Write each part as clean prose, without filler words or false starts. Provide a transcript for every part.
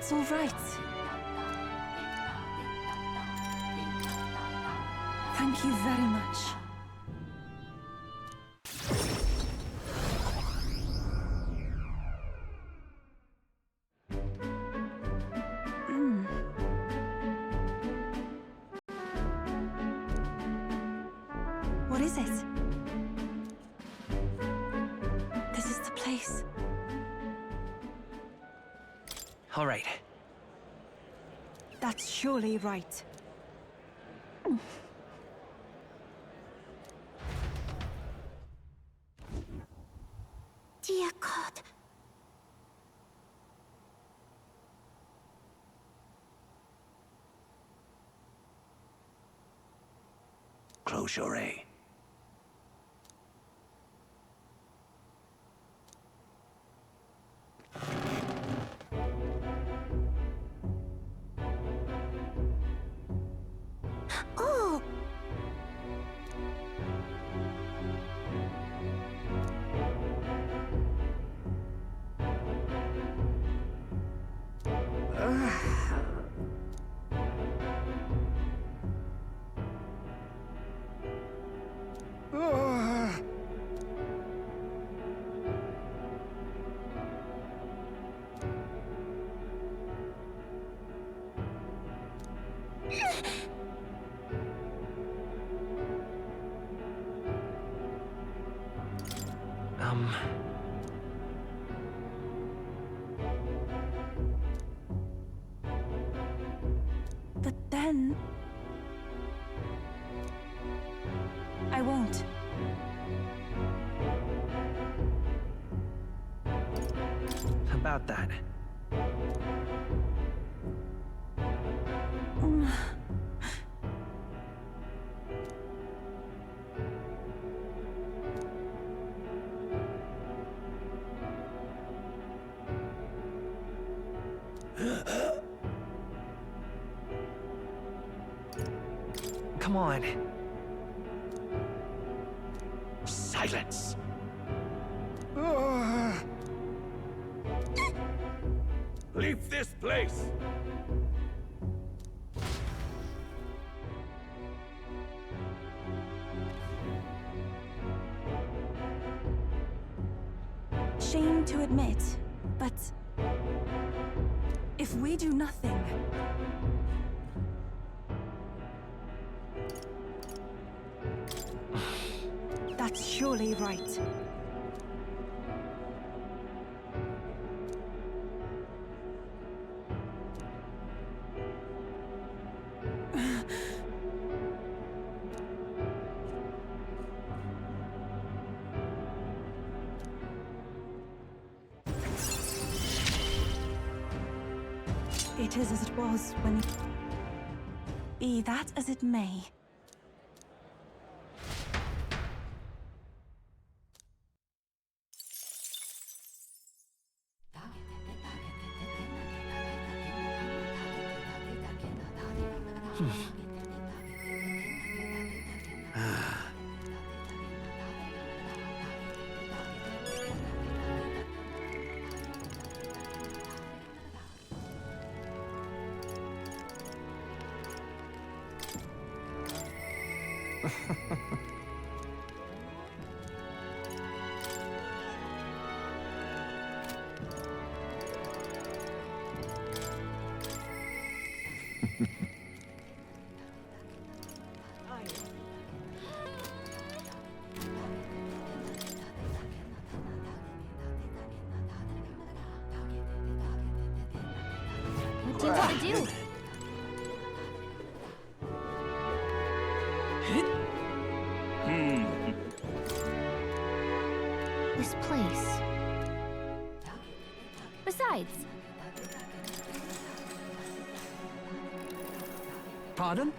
It's all right. Thank you very much. What is it? This is the place. All right. That's surely right. Dear God. Close your eye. Oh! But then... I won't. About that. Come on. Silence. Leave this place! Shame to admit, but... if we do nothing... That's surely right. It is as it was when... Be that as it may. What do you want to do? This place. Besides, Pardon?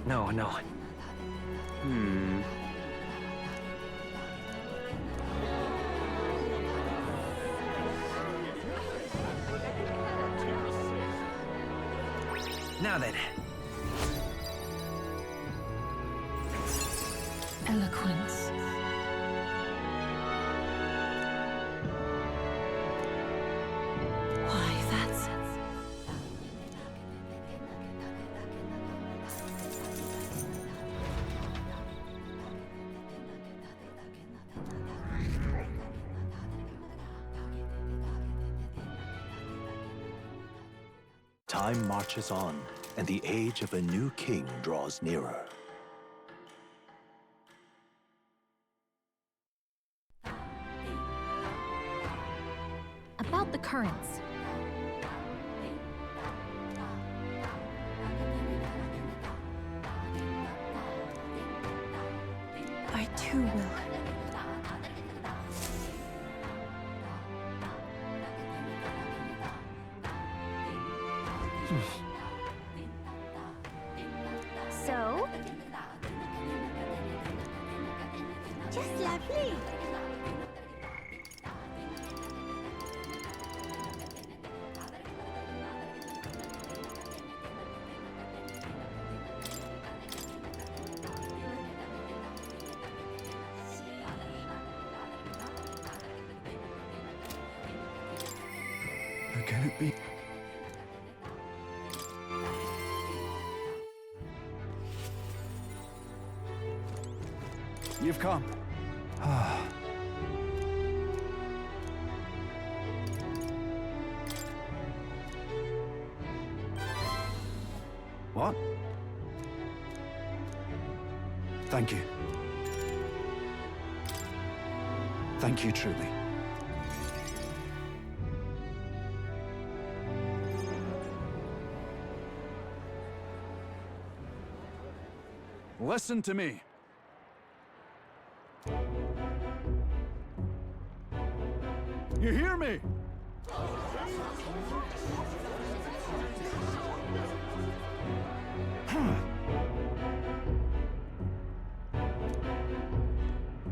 No, no. Now then. Eloquence. Why, that's... Time marches on, and the age of a new king draws nearer. About the currents. I too will. So? Just lovely. How can it be? You've come. What? Thank you. Thank you, truly. Listen to me. You hear me?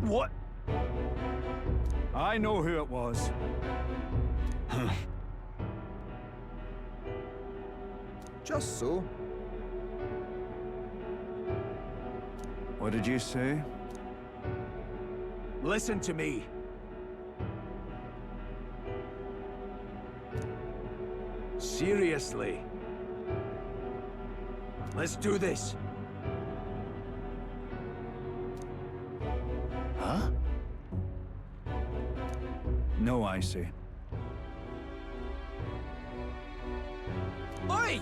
What? I know who it was. Just so. What did you say? Listen to me. Seriously. Let's do this. Huh? No, I say. Oi!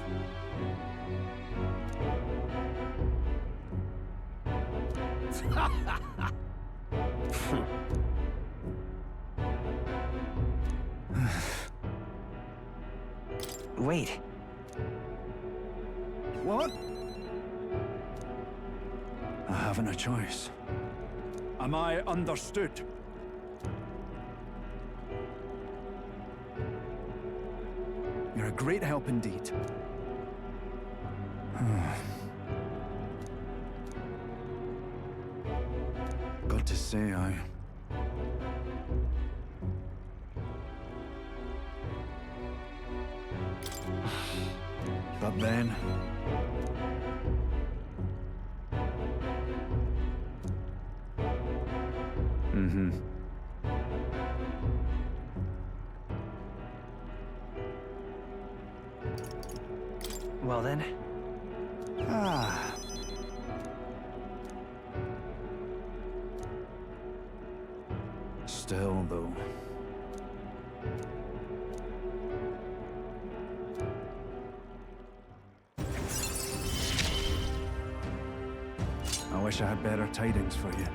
Wait. What? I haven't a choice. Am I understood? You're a great help indeed. Got to say, But then... Well then. Ah. Still, though. I wish I had better tidings for you.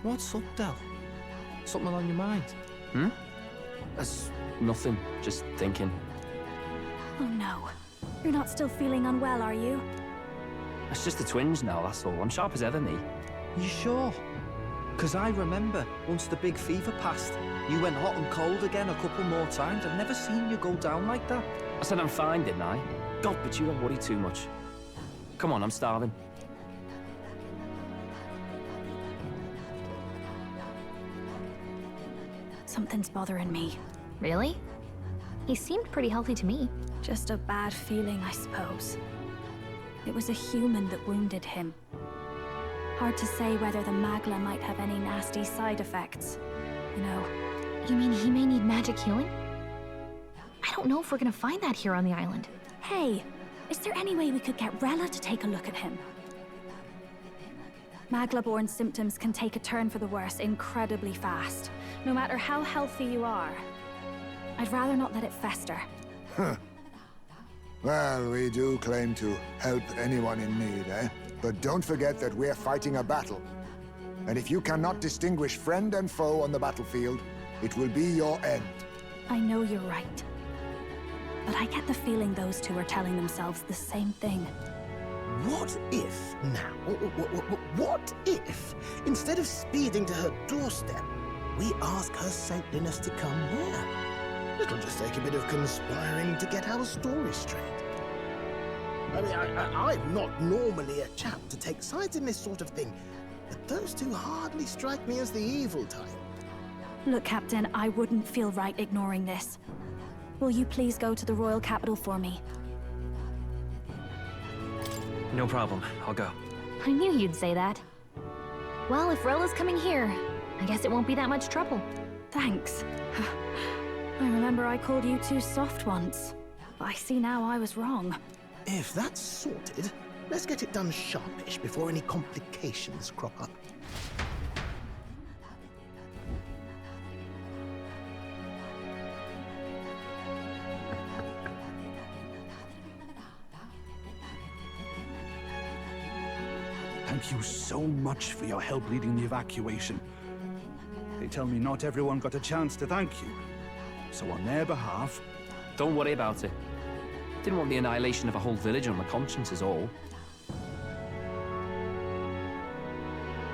What's up, Del? Something on your mind? That's nothing. Just thinking. Oh no. You're not still feeling unwell, are you? It's just the twinge now, that's all. I'm sharp as ever, me. You sure? Because I remember, once the big fever passed, you went hot and cold again a couple more times. I've never seen you go down like that. I said I'm fine, didn't I? God, but you don't worry too much. Come on, I'm starving. Something's bothering me. Really? He seemed pretty healthy to me. Just a bad feeling, I suppose. It was a human that wounded him. Hard to say whether the Magla might have any nasty side effects. You know. You mean he may need magic healing? I don't know if we're gonna find that here on the island. Hey, is there any way we could get Rella to take a look at him? Magla-born symptoms can take a turn for the worse incredibly fast, no matter how healthy you are. I'd rather not let it fester. Well, we do claim to help anyone in need, eh? But don't forget that we're fighting a battle. And if you cannot distinguish friend and foe on the battlefield, it will be your end. I know you're right. But I get the feeling those two are telling themselves the same thing. What if now, what if, instead of speeding to her doorstep, we ask her saintliness to come here? It'll just take a bit of conspiring to get our story straight. I mean, I'm not normally a chap to take sides in this sort of thing, but those two hardly strike me as the evil type. Look, Captain, I wouldn't feel right ignoring this. Will you please go to the royal capital for me? No problem. I'll go. I knew you'd say that. Well, if Rella's coming here, I guess it won't be that much trouble. Thanks. I remember I called you too soft once. I see now I was wrong. If that's sorted, let's get it done sharpish before any complications crop up. Thank you so much for your help leading the evacuation. They tell me not everyone got a chance to thank you. So on their behalf... Don't worry about it. Didn't want the annihilation of a whole village on my conscience is all.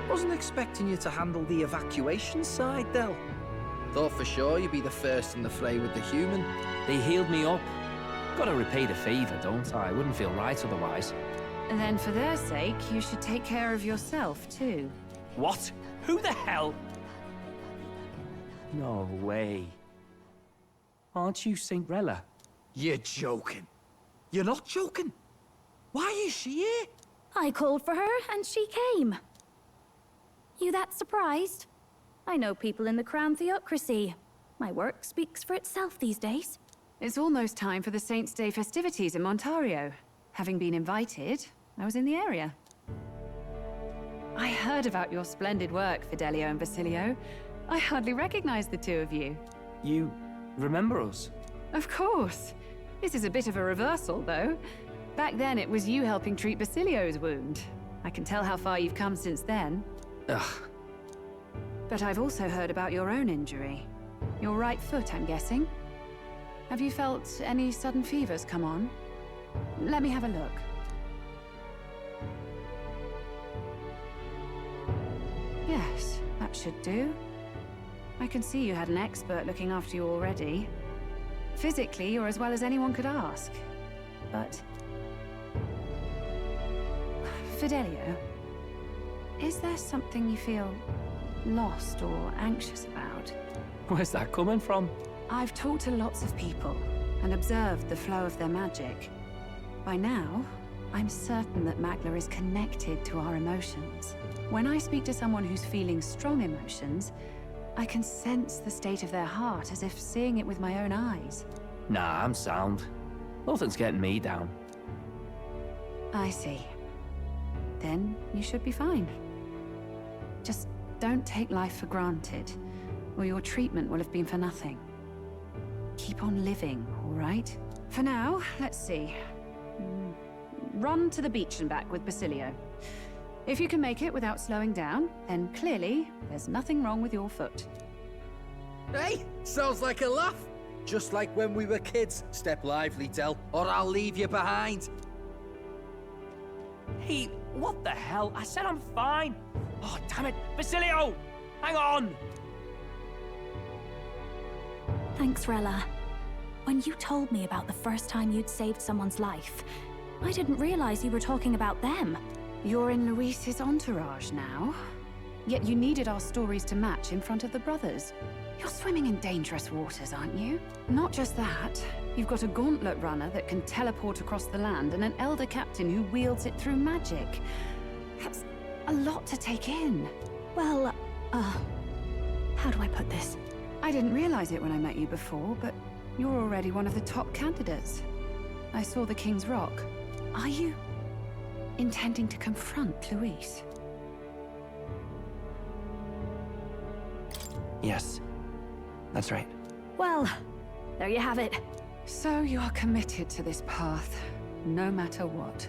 Wasn't expecting you to handle the evacuation side, Del. Thought for sure you'd be the first in the fray with the human. They healed me up. Gotta repay the favor, don't I? Wouldn't feel right otherwise. And then for their sake, you should take care of yourself, too. What? Who the hell? No way. Aren't you Saint Rella? You're joking. You're not joking. Why is she here? I called for her, and she came. You that surprised? I know people in the Crown Theocracy. My work speaks for itself these days. It's almost time for the Saints' Day festivities in Montario. Having been invited, I was in the area. I heard about your splendid work, Fidelio and Basilio. I hardly recognized the two of you. You remember us? Of course. This is a bit of a reversal, though. Back then, it was you helping treat Basilio's wound. I can tell how far you've come since then. Ugh. But I've also heard about your own injury. Your right foot, I'm guessing. Have you felt any sudden fevers come on? Let me have a look. Yes, that should do. I can see you had an expert looking after you already. Physically, you're as well as anyone could ask. But... Fidelio, is there something you feel lost or anxious about? Where's that coming from? I've talked to lots of people and observed the flow of their magic. By now, I'm certain that Magla is connected to our emotions. When I speak to someone who's feeling strong emotions, I can sense the state of their heart as if seeing it with my own eyes. Nah, I'm sound. Nothing's getting me down. I see. Then you should be fine. Just don't take life for granted, or your treatment will have been for nothing. Keep on living, all right? For now, let's see. Run to the beach and back with Basilio. If you can make it without slowing down, then clearly there's nothing wrong with your foot. Hey, sounds like a laugh. Just like when we were kids. Step lively, Del, or I'll leave you behind. Hey, what the hell? I said I'm fine. Oh, damn it. Basilio! Hang on! Thanks, Rella. When you told me about the first time you'd saved someone's life, I didn't realize you were talking about them. You're in Luis's entourage now. Yet you needed our stories to match in front of the brothers. You're swimming in dangerous waters, aren't you? Not just that, you've got a gauntlet runner that can teleport across the land and an elder captain who wields it through magic. That's a lot to take in. Well, how do I put this? I didn't realize it when I met you before, but you're already one of the top candidates. I saw the King's Rock. Are you intending to confront Luis? Yes, that's right. Well, there you have it. So you are committed to this path, no matter what.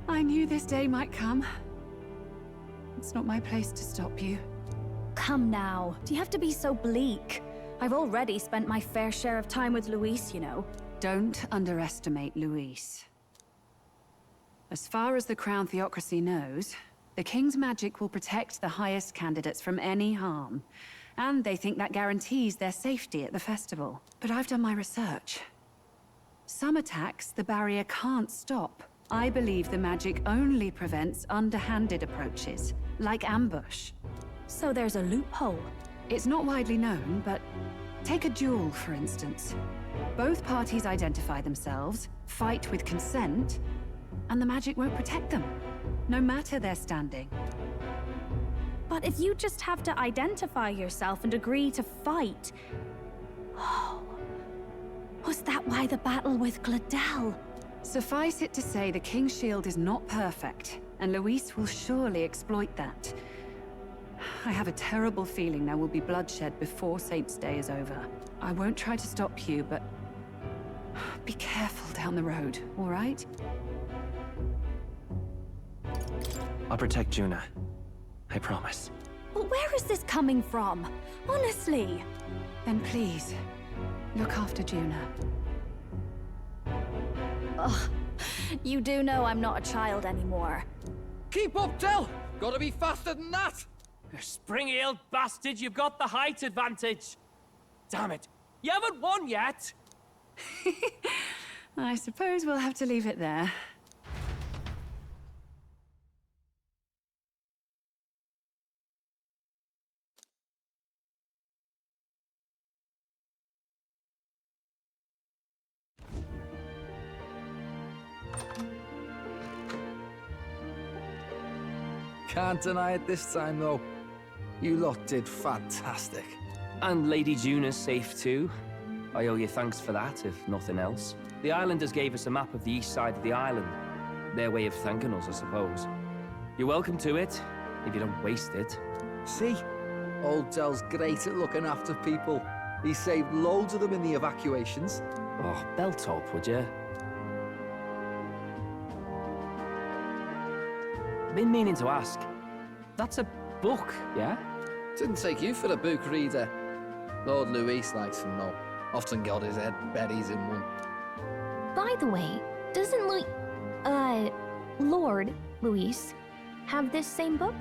I knew this day might come. It's not my place to stop you. Come now, do you have to be so bleak? I've already spent my fair share of time with Luis, you know. Don't underestimate Luis. As far as the Crown Theocracy knows, the King's magic will protect the highest candidates from any harm. And they think that guarantees their safety at the festival. But I've done my research. Some attacks the barrier can't stop. I believe the magic only prevents underhanded approaches, like ambush. So there's a loophole. It's not widely known, but take a duel, for instance. Both parties identify themselves, fight with consent, and the magic won't protect them, no matter their standing. But if you just have to identify yourself and agree to fight... Oh... Was that why the battle with Gladel? Suffice it to say the King's Shield is not perfect, and Luis will surely exploit that. I have a terrible feeling there will be bloodshed before Saint's Day is over. I won't try to stop you, but... be careful down the road, all right? I'll protect Juna. I promise. But where is this coming from? Honestly. Then please, look after Juna. Ugh. You do know I'm not a child anymore. Keep up, Del! Gotta be faster than that! You spring-heeled bastard, you've got the height advantage. Damn it. You haven't won yet. I suppose we'll have to leave it there. Can't deny it this time, though. You lot did fantastic. And Lady Juna's safe too. I owe you thanks for that, if nothing else. The Islanders gave us a map of the east side of the island. Their way of thanking us, I suppose. You're welcome to it, if you don't waste it. See? Old Del's great at looking after people. He saved loads of them in the evacuations. Oh, belt up, would you? Been meaning to ask. That's a book, yeah? Didn't take you for a book reader. Lord Luis likes them though. Often got his head buried in one. By the way, doesn't Lord Luis have this same book?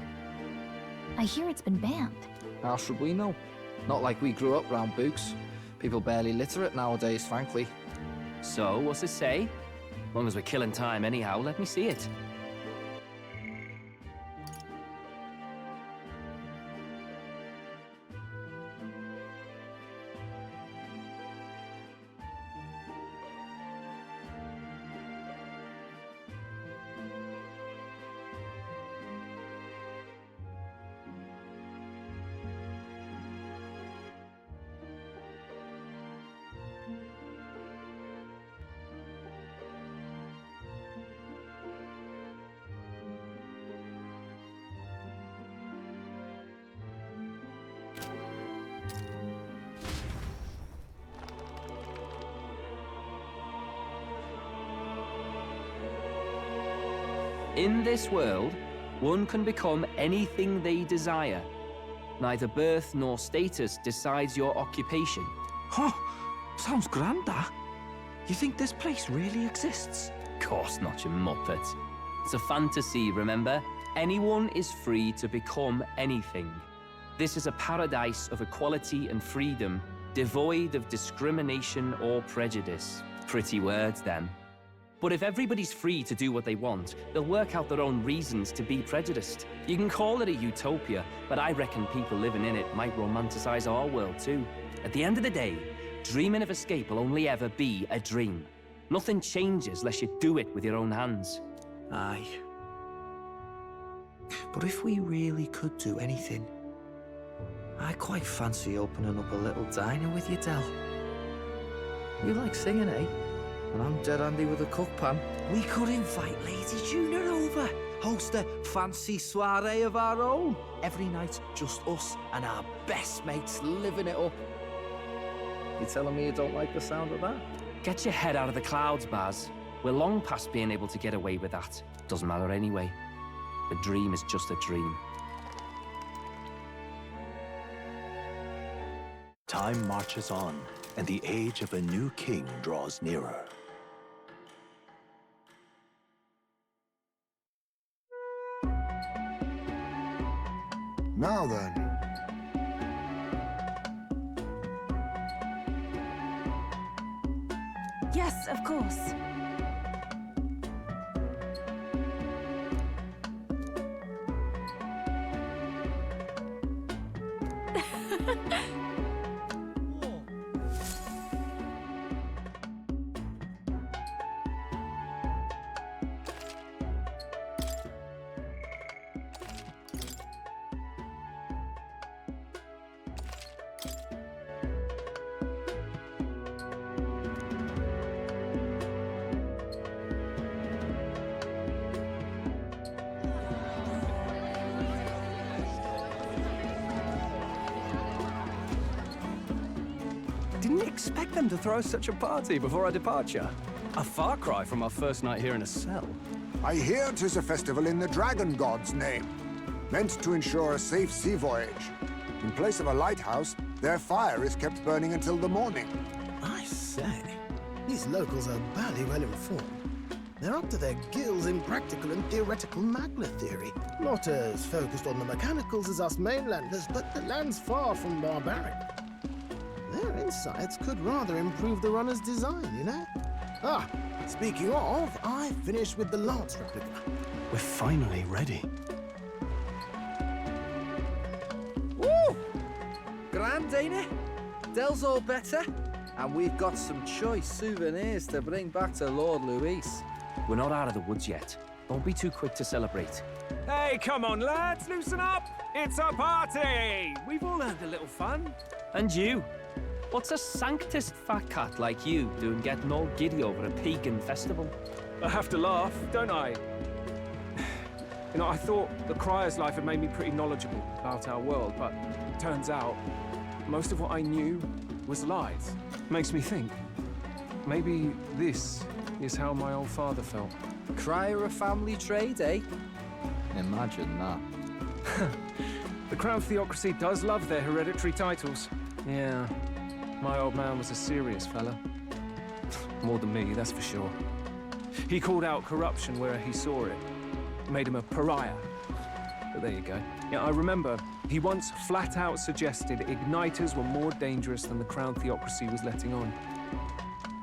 I hear it's been banned. How should we know? Not like we grew up round books. People barely literate nowadays, frankly. So, what's it say? As long as we're killing time anyhow, let me see it. In this world, one can become anything they desire. Neither birth nor status decides your occupation. Huh, sounds grand, that. You think this place really exists? Of course not, you muppet. It's a fantasy, remember? Anyone is free to become anything. This is a paradise of equality and freedom, devoid of discrimination or prejudice. Pretty words, them. But if everybody's free to do what they want, they'll work out their own reasons to be prejudiced. You can call it a utopia, but I reckon people living in it might romanticize our world too. At the end of the day, dreaming of escape will only ever be a dream. Nothing changes unless you do it with your own hands. Aye. But if we really could do anything, I quite fancy opening up a little diner with you, Del. You like singing, eh? And I'm dead handy with a cook pan. We could invite Lady Juna over. Host a fancy soiree of our own. Every night, just us and our best mates living it up. You telling me you don't like the sound of that? Get your head out of the clouds, Baz. We're long past being able to get away with that. Doesn't matter anyway. A dream is just a dream. Time marches on, and the age of a new king draws nearer. Now then. Yes, of course. Didn't expect them to throw such a party before our departure. A far cry from our first night here in a cell. I hear 'tis a festival in the Dragon God's name, meant to ensure a safe sea voyage. In place of a lighthouse, their fire is kept burning until the morning. I say, these locals are badly well informed. They're up to their gills in practical and theoretical Magna theory. Not as focused on the mechanicals as us mainlanders, but the land's far from barbaric. Their insights could rather improve the runner's design, you know? Ah, speaking of, I finished with the Lance replica. We're finally ready. Woo! Grand, ain't it? Del's all better. And we've got some choice souvenirs to bring back to Lord Luis. We're not out of the woods yet. Don't be too quick to celebrate. Hey, come on, lads, loosen up! It's a party! We've all earned a little fun. And you? What's a sanctist fat cat like you doing getting all giddy over a pagan festival? I have to laugh, don't I? You know, I thought the Crier's life had made me pretty knowledgeable about our world, but it turns out most of what I knew was lies. Makes me think, maybe this is how my old father felt. Crier a family trade, eh? Imagine that. The Crown Theocracy does love their hereditary titles. Yeah, my old man was a serious fella. More than me, that's for sure. He called out corruption where he saw it. Made him a pariah. But there you go. Yeah, I remember he once flat out suggested igniters were more dangerous than the Crown Theocracy was letting on.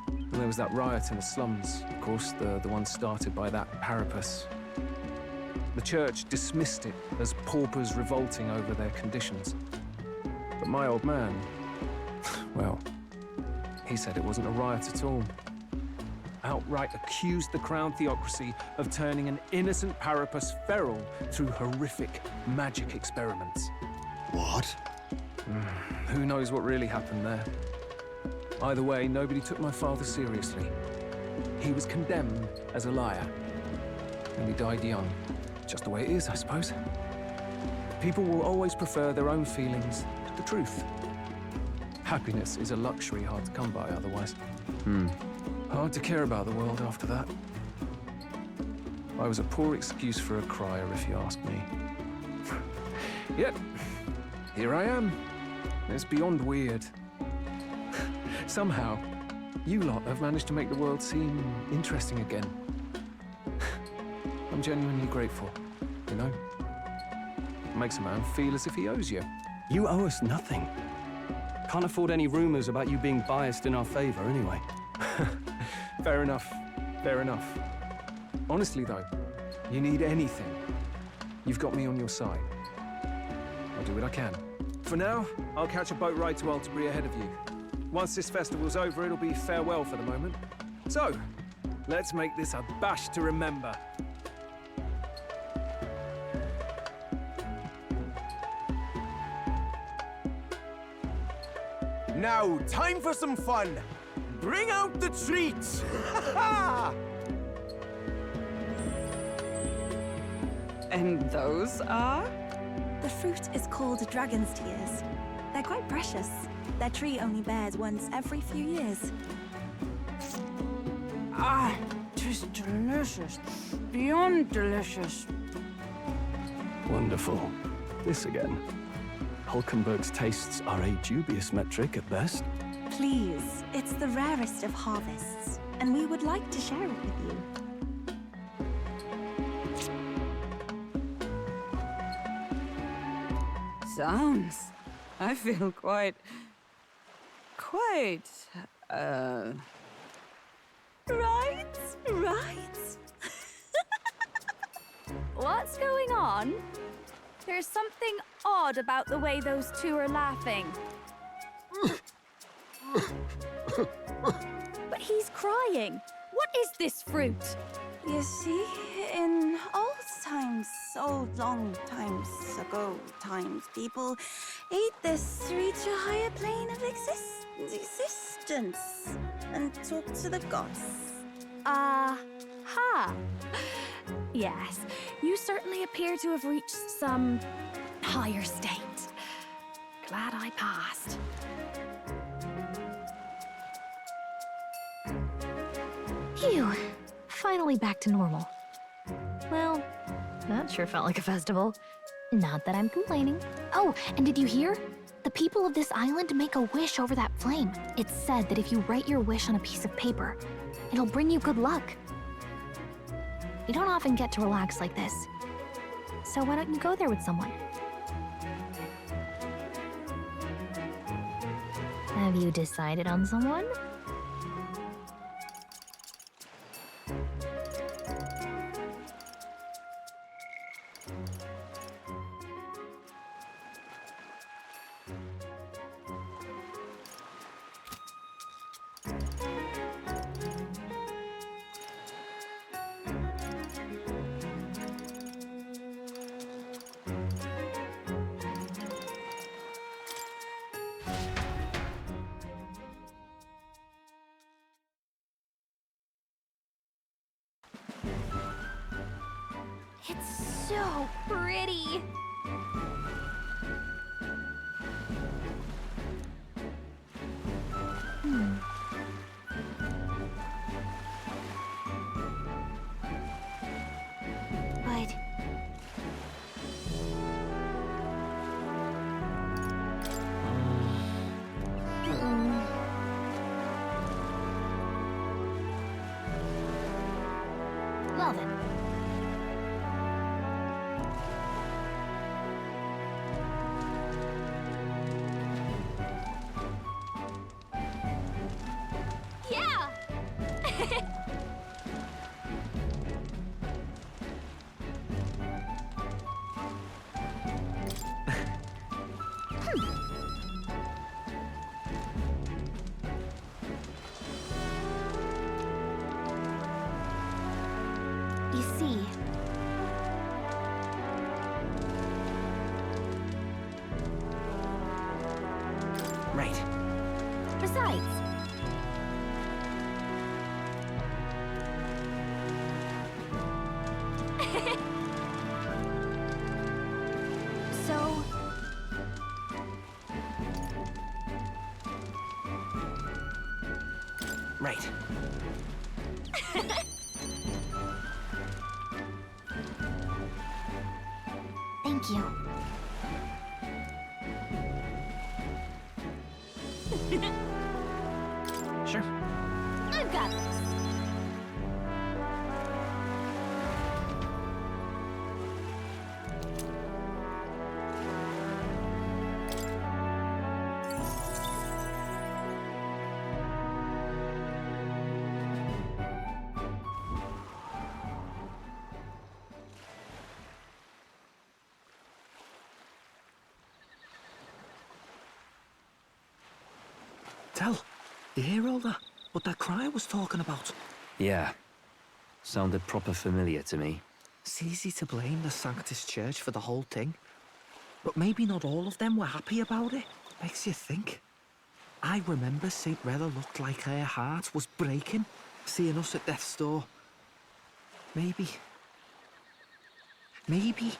And there was that riot in the slums, of course, the one started by that Parapus. The church dismissed it as paupers revolting over their conditions. But my old man, well, he said it wasn't a riot at all. Outright accused the Crown Theocracy of turning an innocent Parapus feral through horrific magic experiments. What? Who knows what really happened there? Either way, nobody took my father seriously. He was condemned as a liar, and he died young. Just the way it is, I suppose. People will always prefer their own feelings to the truth. Happiness is a luxury hard to come by otherwise. Hard to care about the world after that. I was a poor excuse for a crier, if you ask me. Yet, here I am. It's beyond weird. Somehow, you lot have managed to make the world seem interesting again. I'm genuinely grateful, you know? It makes a man feel as if he owes you. You owe us nothing. Can't afford any rumors about you being biased in our favor, anyway. Fair enough. Fair enough. Honestly, though, you need anything, you've got me on your side. I'll do what I can. For now, I'll catch a boat ride to Altabury ahead of you. Once this festival's over, it'll be farewell for the moment. So, let's make this a bash to remember. Now, time for some fun. Bring out the treats! And those are? The fruit is called dragon's tears. They're quite precious. Their tree only bears once every few years. Ah, just delicious. Beyond delicious. Wonderful. This again. Hulkenberg's tastes are a dubious metric at best. Please, it's the rarest of harvests, and we would like to share it with you. Sounds. I feel quite... Right? What's going on? There's something odd about the way those two are laughing. But he's crying. What is this fruit? You see, in old times, old long times ago people ate this to reach a higher plane of existence and talk to the gods. Ha! Yes, you certainly appear to have reached some higher state. Glad I passed. Phew. Finally back to normal. Well, that sure felt like a festival. Not that I'm complaining. Oh, and did you hear? The people of this island make a wish over that flame. It's said that if you write your wish on a piece of paper, it'll bring you good luck. You don't often get to relax like this. So why don't you go there with someone? Have you decided on someone? It's so pretty. But... Well then. You see... Right. Besides... So... Right. Thank you. Sure. I've got this. Tell, you hear all that? What that cry was talking about? Yeah. Sounded proper familiar to me. It's easy to blame the Sanctus Church for the whole thing. But maybe not all of them were happy about it. Makes you think. I remember St. Rella looked like her heart was breaking, seeing us at death's door. Maybe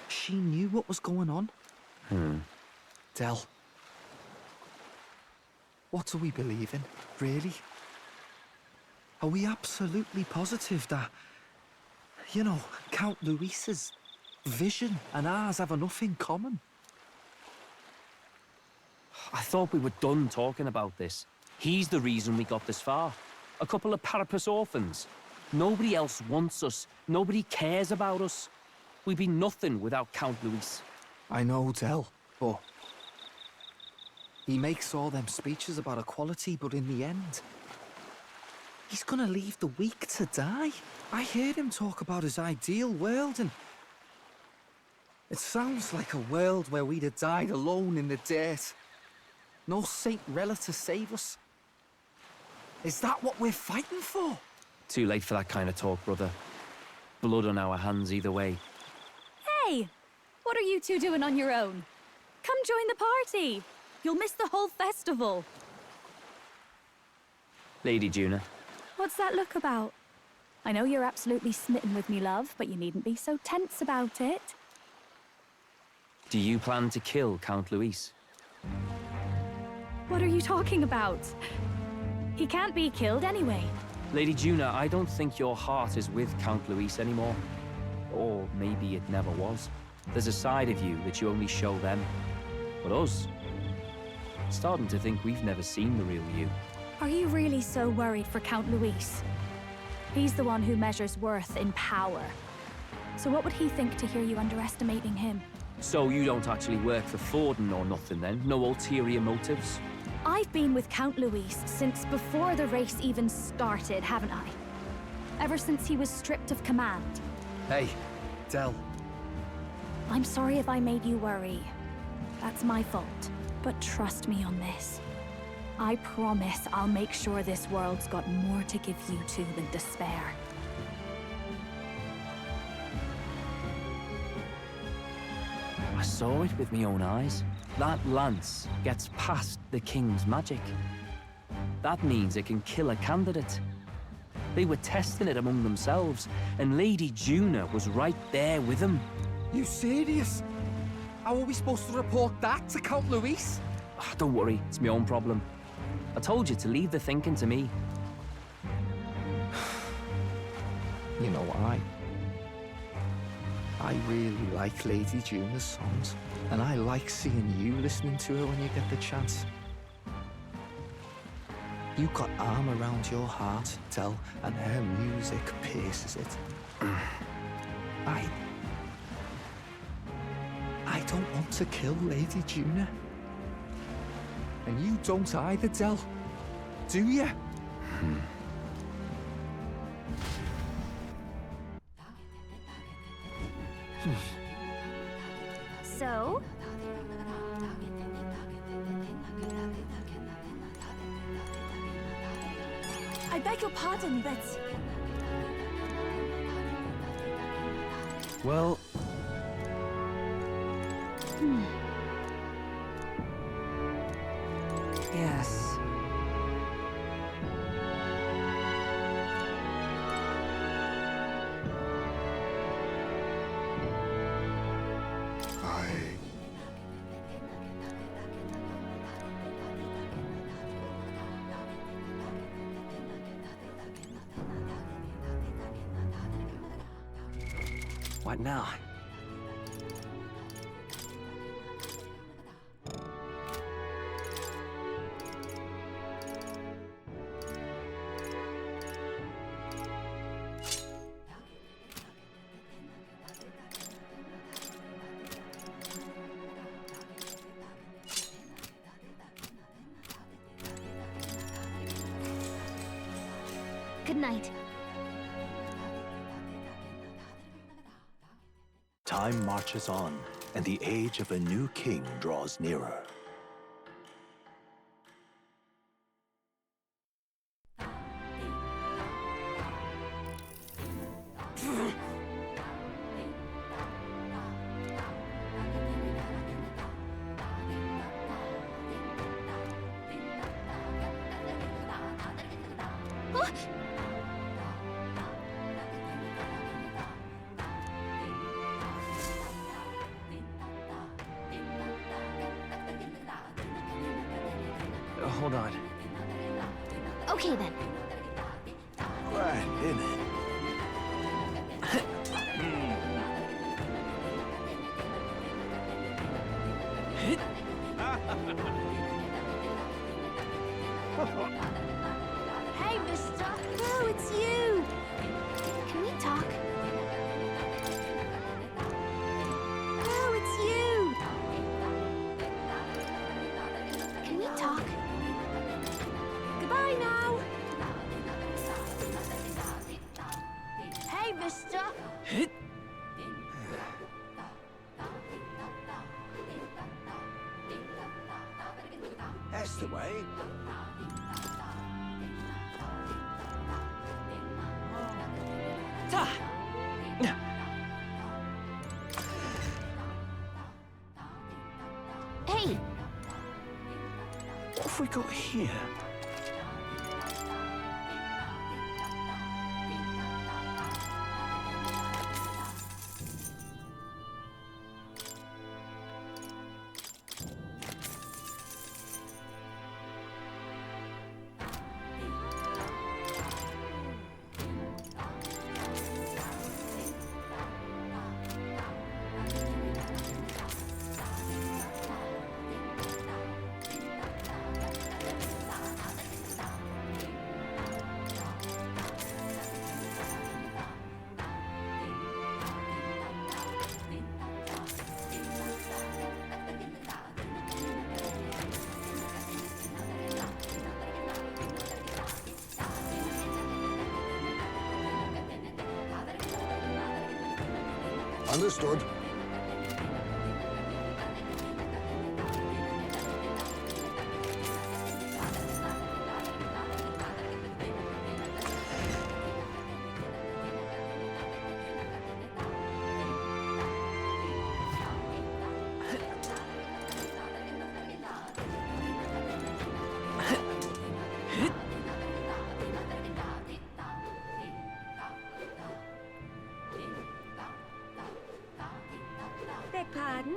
she knew what was going on. Del, what do we believe in, really? Are we absolutely positive that, you know, Count Luis's vision and ours have enough in common? I thought we were done talking about this. He's the reason we got this far. A couple of Parapus orphans. Nobody else wants us. Nobody cares about us. We'd be nothing without Count Luis. I know, Del, but he makes all them speeches about equality, but in the end, he's gonna leave the weak to die. I heard him talk about his ideal world, and it sounds like a world where we'd have died alone in the dirt. No Saint Rella to save us. Is that what we're fighting for? Too late for that kind of talk, brother. Blood on our hands either way. Hey! What are you two doing on your own? Come join the party! You'll miss the whole festival. Lady Juna. What's that look about? I know you're absolutely smitten with me, love, but you needn't be so tense about it. Do you plan to kill Count Luis? What are you talking about? He can't be killed anyway. Lady Juna, I don't think your heart is with Count Luis anymore. Or maybe it never was. There's a side of you that you only show them. But us, starting to think we've never seen the real you. Are you really so worried for Count Luis? He's the one who measures worth in power. So what would he think to hear you underestimating him? So you don't actually work for Forden or nothing then? No ulterior motives? I've been with Count Luis since before the race even started, haven't I? Ever since he was stripped of command. Hey, Del. I'm sorry if I made you worry. That's my fault. But trust me on this. I promise I'll make sure this world's got more to give you two than despair. I saw it with my own eyes. That lance gets past the king's magic. That means it can kill a candidate. They were testing it among themselves, and Lady Juna was right there with them. You serious? How are we supposed to report that to Count Luis? Don't worry, it's my own problem. I told you to leave the thinking to me. You know, I really like Lady Juna's songs, and I like seeing you listening to her when you get the chance. You got arm around your heart, Del, and her music pierces it. I don't want to kill Lady Juna. And you don't either, Del. Do you? So? I beg your pardon, but... Well... Yes. What now? night. Time marches on, and the age of a new king draws nearer. Hold on. Okay then. Right, in it. Hey, mister! Oh, it's you! Can we talk? Oh, it's you! Can we talk? Goodbye now! Hey, mister! That's the way. Hey! What have we got here? Understood. Beg pardon?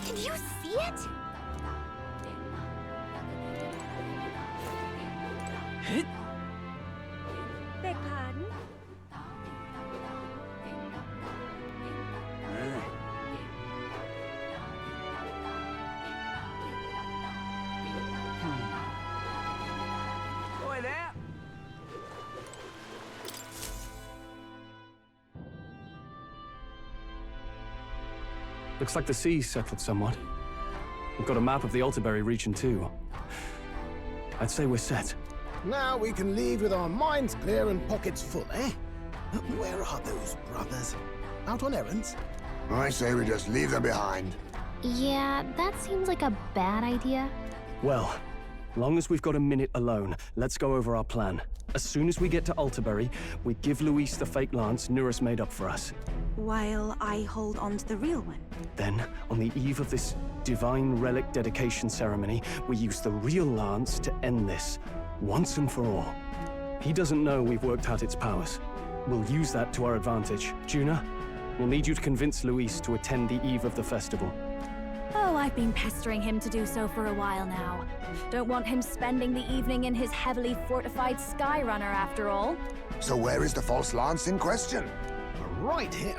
Did you see it? Beg pardon? Oi there! Looks like the sea's settled somewhat. We've got a map of the Altaberry region too. I'd say we're set. Now we can leave with our minds clear and pockets full, eh? Where are those brothers? Out on errands? I say we just leave them behind. Yeah, that seems like a bad idea. Well, long as we've got a minute alone, let's go over our plan. As soon as we get to Altaberry, we give Luis the fake lance Nurus made up for us. While I hold on to the real one. Then, on the eve of this divine relic dedication ceremony, we use the real lance to end this, once and for all. He doesn't know we've worked out its powers. We'll use that to our advantage. Juna, we'll need you to convince Luis to attend the eve of the festival. Oh, I've been pestering him to do so for a while now. Don't want him spending the evening in his heavily fortified Skyrunner after all. So where is the false lance in question? Right here,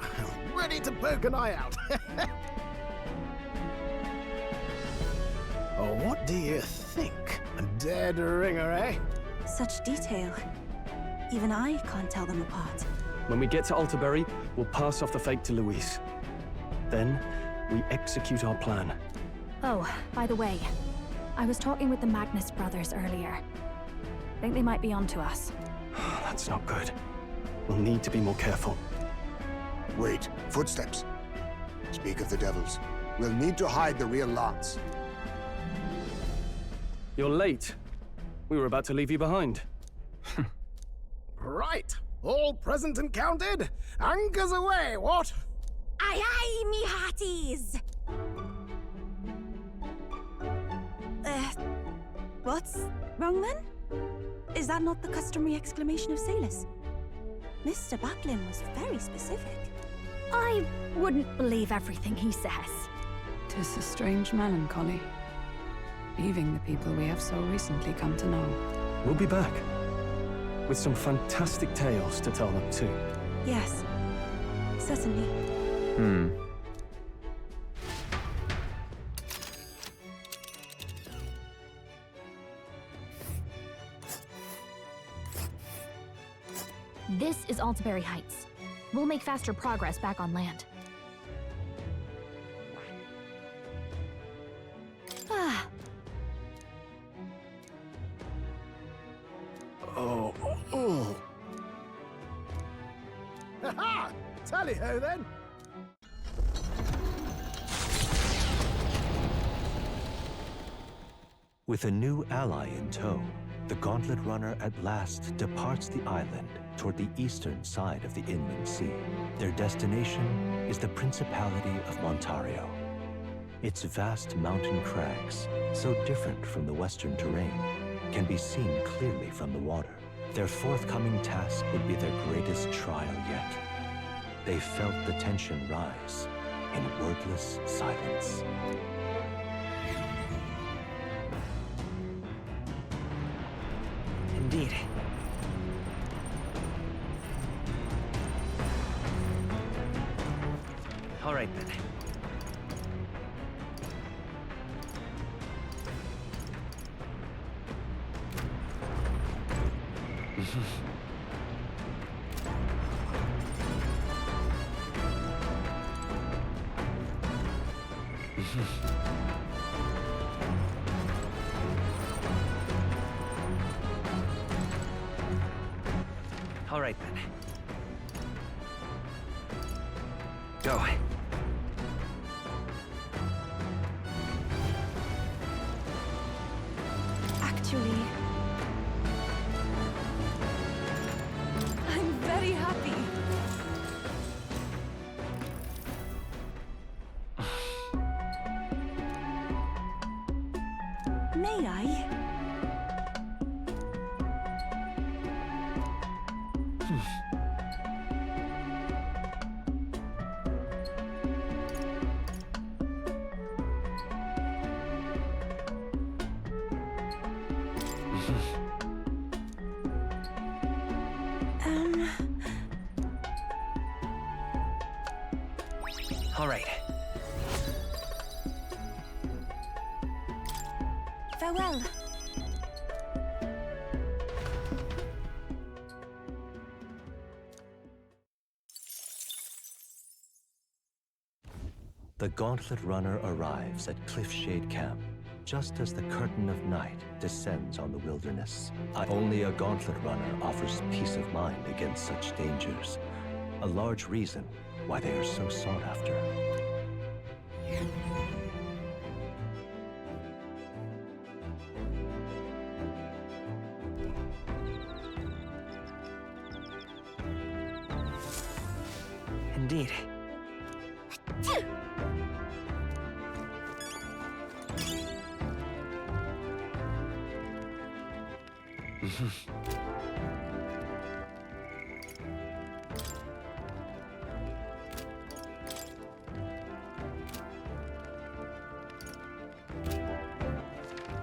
ready to poke an eye out. Oh, what do you think? A dead ringer, eh? Such detail. Even I can't tell them apart. When we get to Altaberry, we'll pass off the fake to Luis. Then, we execute our plan. Oh, by the way, I was talking with the Magnus brothers earlier. Think they might be onto us. That's not good. We'll need to be more careful. Wait, footsteps. Speak of the devils. We'll need to hide the real Lance. You're late. We were about to leave you behind. Right. All present and counted? Anchors away, what? Aye, aye, me hearties! What's wrong then? Is that not the customary exclamation of sailors? Mr. Backlin was very specific. I wouldn't believe everything he says. 'Tis a strange melancholy, leaving the people we have so recently come to know. We'll be back. With some fantastic tales to tell them too. Yes, certainly. This is Altaberry Heights. We'll make faster progress back on land. Ah. Oh. Ha-ha! Tally-ho, then! With a new ally in tow, the Gauntlet Runner at last departs the island toward the eastern side of the inland sea. Their destination is the Principality of Montario. Its vast mountain crags, so different from the western terrain, can be seen clearly from the water. Their forthcoming task would be their greatest trial yet. They felt the tension rise in wordless silence. Indeed. All right, then. All right, then. Go. Actually, I'm very happy. May I? All right. Farewell. The Gauntlet Runner arrives at Cliffshade Camp, just as the curtain of night descends on the wilderness. Only a Gauntlet Runner offers peace of mind against such dangers, a large reason why they are so sought after. Indeed.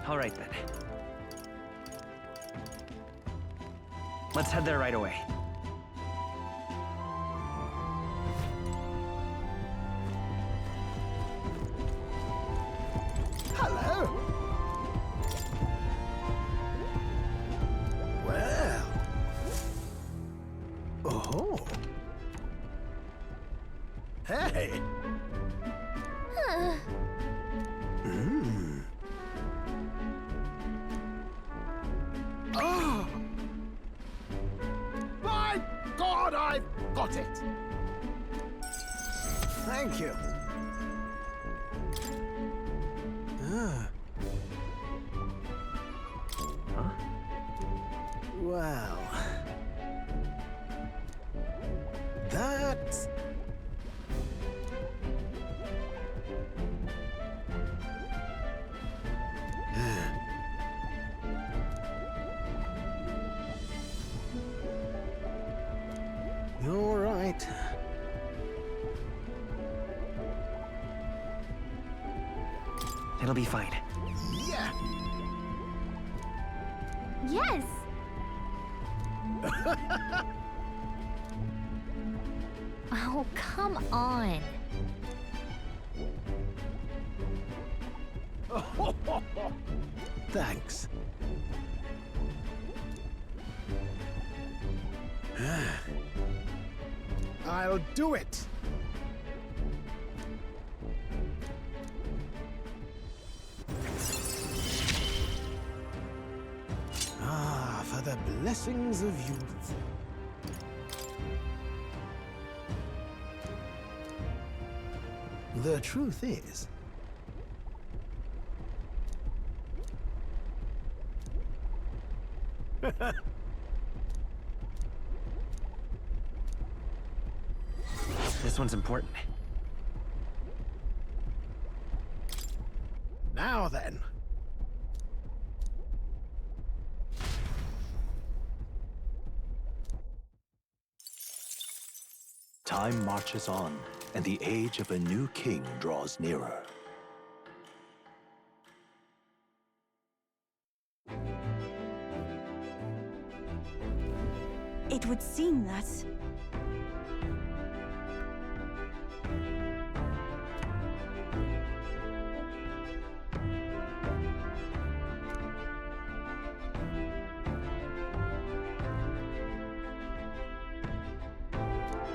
All right, then. Let's head there right away. Hello. Well. Oh. Hey. but I've got it. Thank you. Huh? Well... That... You're right. It'll be fine. Yeah! Yes! Oh, come on. Thanks. I'll do it! Ah, for the blessings of youth. The truth is... This one's important. Now then. Time marches on, and the age of a new king draws nearer. It would seem that...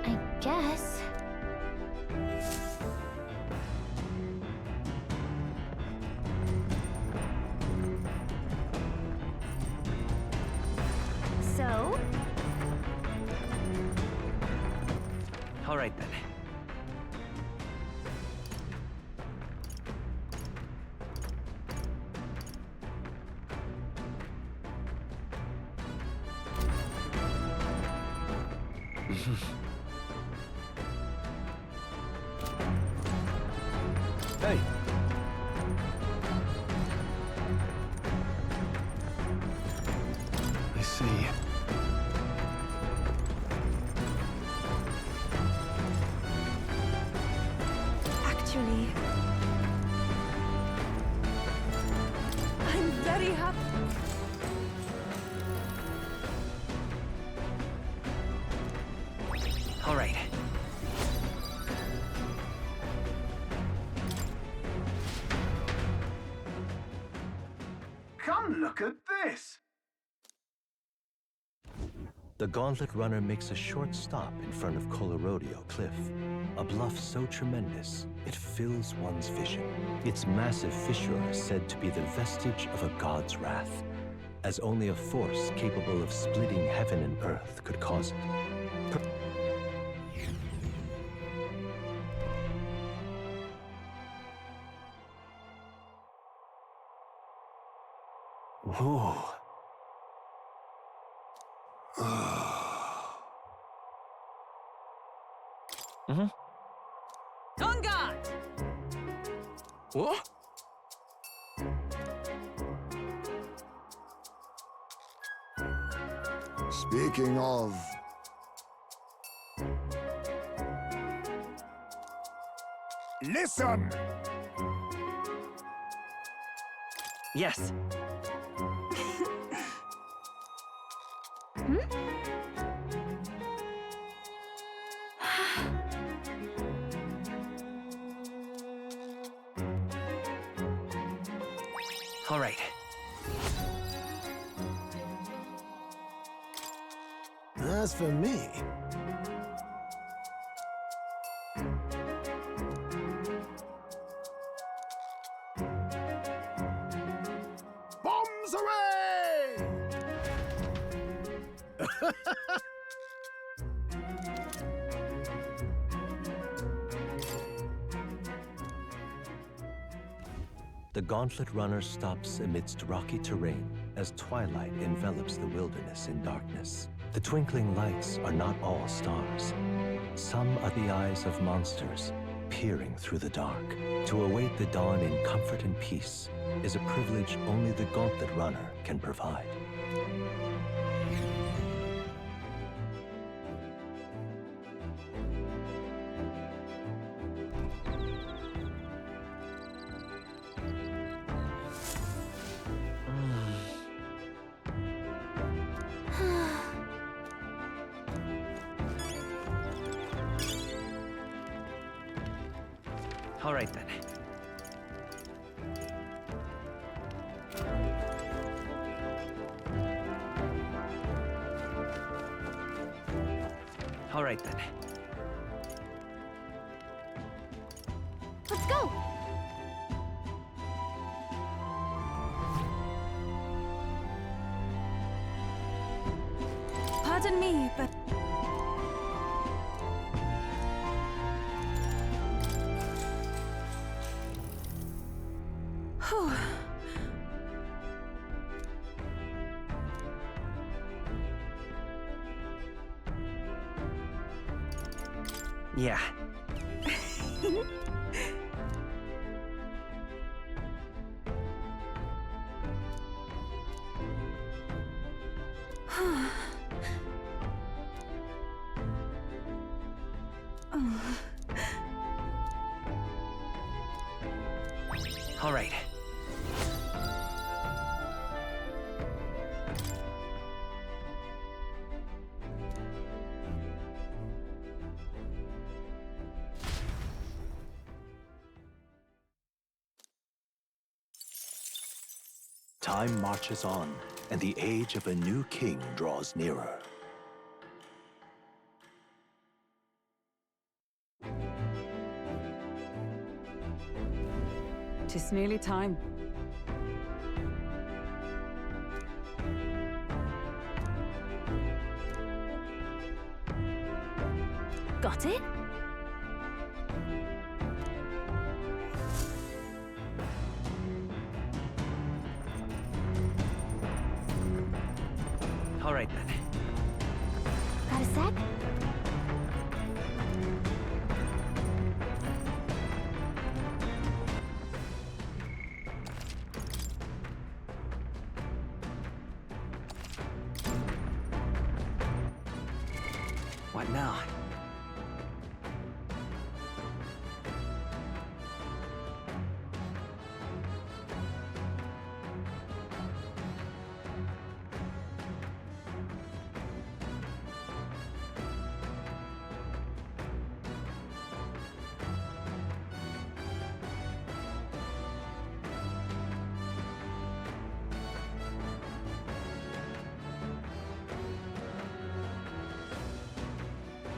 I guess. So? All right, then. Hey! I see. Actually... I'm very happy. All right. Come look at this! The Gauntlet Runner makes a short stop in front of Colorodeo Cliff, a bluff so tremendous it fills one's vision. Its massive fissure is said to be the vestige of a god's wrath, as only a force capable of splitting heaven and earth could cause it. Whoa. On guard! What? Speaking of... Listen! Yes. All right. As for me... Bombs away! Gauntlet Runner stops amidst rocky terrain as twilight envelops the wilderness in darkness. The twinkling lights are not all stars. Some are the eyes of monsters peering through the dark. To await the dawn in comfort and peace is a privilege only the Gauntlet Runner can provide. All right, then. All right, then. Let's go! Pardon me, but... Whew. Yeah. All right. Time marches on, and the age of a new king draws nearer. Tis nearly time. Got it? All right, then. Got a sec? What now?